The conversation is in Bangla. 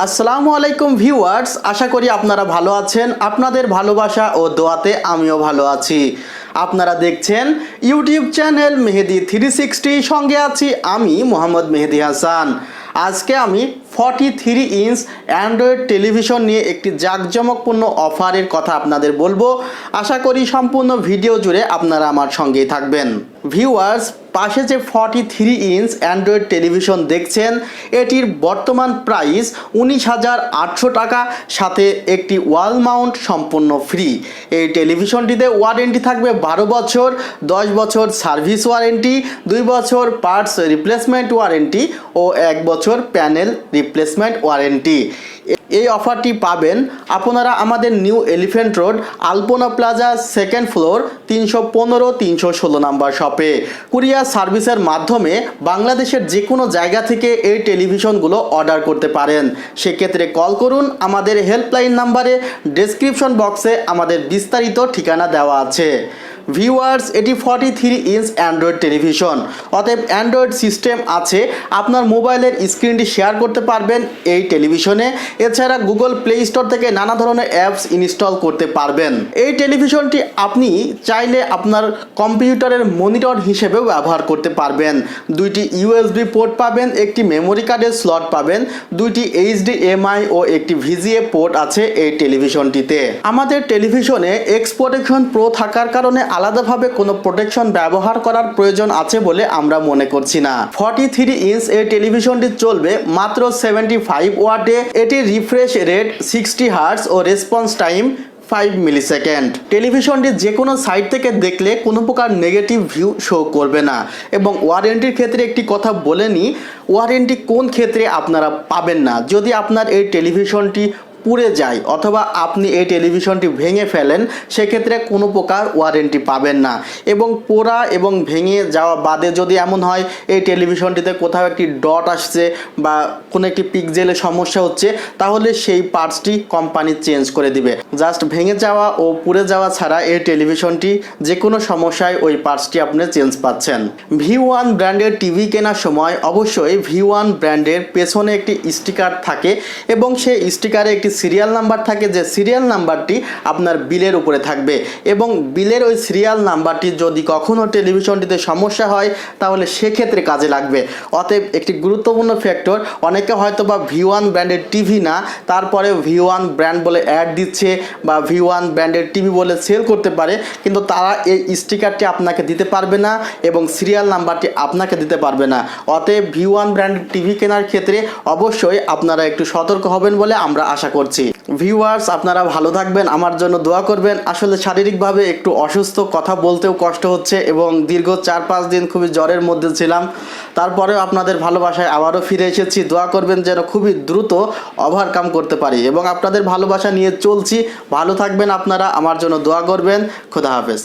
আসসালামু আলাইকুম ভিউয়ার্স, আশা করি আপনারা ভালো আছেন। আপনাদের ভালোবাসা ও দোয়াতে আমিও ভালো আছি। আপনারা দেখছেন ইউটিউব চ্যানেল মেহেদি 360, সঙ্গে আছি আমি মোহাম্মদ মেহেদি হাসান। আজকে আমি 43 ইঞ্চ অ্যান্ড্রয়েড টেলিভিশন নিয়ে একটি জাঁকজমকপূর্ণ অফারের কথা আপনাদের বলবো। আশা করি সম্পূর্ণ ভিডিও জুড়ে আপনারা আমার সঙ্গেই থাকবেন। ভিউয়ার্স, পাশে যে 43 ইঞ্চ অ্যান্ড্রয়েড টেলিভিশন দেখছেন, এটির বর্তমান প্রাইস 19,800 টাকা, সাথে একটি ওয়াল মাউন্ট সম্পূর্ণ ফ্রি। এই টেলিভিশনটিতে ওয়ারেন্টি থাকবে 12 বছর, 10 বছর সার্ভিস ওয়ারেন্টি, 2 বছর পার্টস রিপ্লেসমেন্ট ওয়ারেন্টি ও 1 বছর প্যানেল রিপ্লেসমেন্ট ওয়ারেন্টি। এই অফারটি পাবেন আপনারা আমাদের নিউ এলিফ্যান্ট রোড আলপনা প্লাজা, সেকেন্ড ফ্লোর, 315-316 নাম্বার শপে। কুরিয়ার সার্ভিসের মাধ্যমে বাংলাদেশের যে কোনো জায়গা থেকে এই টেলিভিশনগুলো অর্ডার করতে পারেন। সেক্ষেত্রে কল করুন আমাদের হেল্পলাইন নাম্বারে। ডেসক্রিপশন বক্সে আমাদের বিস্তারিত ঠিকানা দেওয়া আছে। ভিউয়ার্স, এটি 43 ইঞ্চ অ্যান্ড্রয়েড টেলিভিশন, অতএব অ্যান্ড্রয়েড সিস্টেম আছে। আপনার মোবাইলের স্ক্রিনটি শেয়ার করতে পারবেন এই টেলিভিশনে। এছাড়া গুগল প্লে স্টোর থেকে নানা ধরনের অ্যাপস ইনস্টল করতে পারবেন। এই টেলিভিশনটি আপনি চাইলে আপনার কম্পিউটারের মনিটর হিসেবেও ব্যবহার করতে পারবেন। 2টি ইউএসবি পোর্ট পাবেন, একটি মেমোরি কার্ডের স্লট পাবেন, 2টি HDMI ও একটি VGA পোর্ট আছে এই টেলিভিশনটিতে। আমাদের টেলিভিশনে এক্স প্রোটেকশন প্রো থাকার কারণে আলাদাভাবে কোনো প্রোটেকশন ব্যবহার করার প্রয়োজন আছে বলে আমরা মনে করছি না। 43 ইঞ্চ এই টেলিভিশনটি চলবে মাত্র 75 ওয়াটে। এটির রিফ্রেশ রেট 60 হার্টজ ও রেসপন্স টাইম 5 মিলিসেকেন্ড। টেলিভিশনটি যে কোনো সাইট থেকে দেখলে কোনো প্রকার নেগেটিভ ভিউ শো করবে না। এবং ওয়ারেন্টির ক্ষেত্রে একটি কথা বলে নিই, ওয়ারেন্টি কোন ক্ষেত্রে আপনারা পাবেন না। যদি আপনার এই টেলিভিশনটি পুড়ে যায় অথবা আপনি এই টেলিভিশনটি ভেঙে ফেলেন, সেক্ষেত্রে কোনো প্রকার ওয়ারেন্টি পাবেন না। এবং পোড়া এবং ভেঙে যাওয়া বাদে যদি এমন হয় এই টেলিভিশনটিতে কোথাও একটি ডট আসছে বা কোনো একটি পিক্সেলের সমস্যা হচ্ছে, তাহলে সেই পার্টসটি কোম্পানি চেঞ্জ করে দিবে। জাস্ট ভেঙে যাওয়া ও পুড়ে যাওয়া ছাড়া এই টেলিভিশনটি যে কোনো সমস্যায় ওই পার্টসটি আপনি চেঞ্জ পাচ্ছেন। V1 ব্র্যান্ডের টিভি কেনার সময় অবশ্যই V1 ব্র্যান্ডের পেছনে একটি স্টিকার থাকে এবং সেই স্টিকারে একটি সিরিয়াল নাম্বার থাকে, যে সিরিয়াল নাম্বারটি আপনার বিলের উপরে থাকবে। এবং বিলের ওই সিরিয়াল নাম্বারটি যদি কখনও টেলিভিশনটিতে সমস্যা হয় তাহলে সেক্ষেত্রে কাজে লাগবে। অতএব একটি গুরুত্বপূর্ণ ফ্যাক্টর, অনেকে হয়তো বা V1 ব্র্যান্ডের টিভি না, তারপরে V1 ব্র্যান্ড বলে অ্যাড দিচ্ছে বা V1 ব্র্যান্ডের টিভি বলে সেল করতে পারে, কিন্তু তারা এই স্টিকারটি আপনাকে দিতে পারবে না এবং সিরিয়াল নাম্বারটি আপনাকে দিতে পারবে না। অতএব V1 ব্র্যান্ডের টিভি কেনার ক্ষেত্রে অবশ্যই আপনারা একটু সতর্ক হবেন বলে আমরা আশা করছি। ভিউয়ার্স, আপনারা ভালো থাকবেন, আমার জন্য দোয়া করবেন। আসলে শারীরিকভাবে একটু অসুস্থ, কথা বলতেও কষ্ট হচ্ছে এবং দীর্ঘ 4-5 দিন খুবই জ্বরের মধ্যে ছিলাম। তারপরেও আপনাদের ভালোবাসায় আবারও ফিরে এসেছি। দোয়া করবেন যেন খুবই দ্রুত ওভারকাম করতে পারি এবং আপনাদের ভালোবাসা নিয়ে চলছি। ভালো থাকবেন আপনারা, আমার জন্য দোয়া করবেন। খোদা হাফেজ।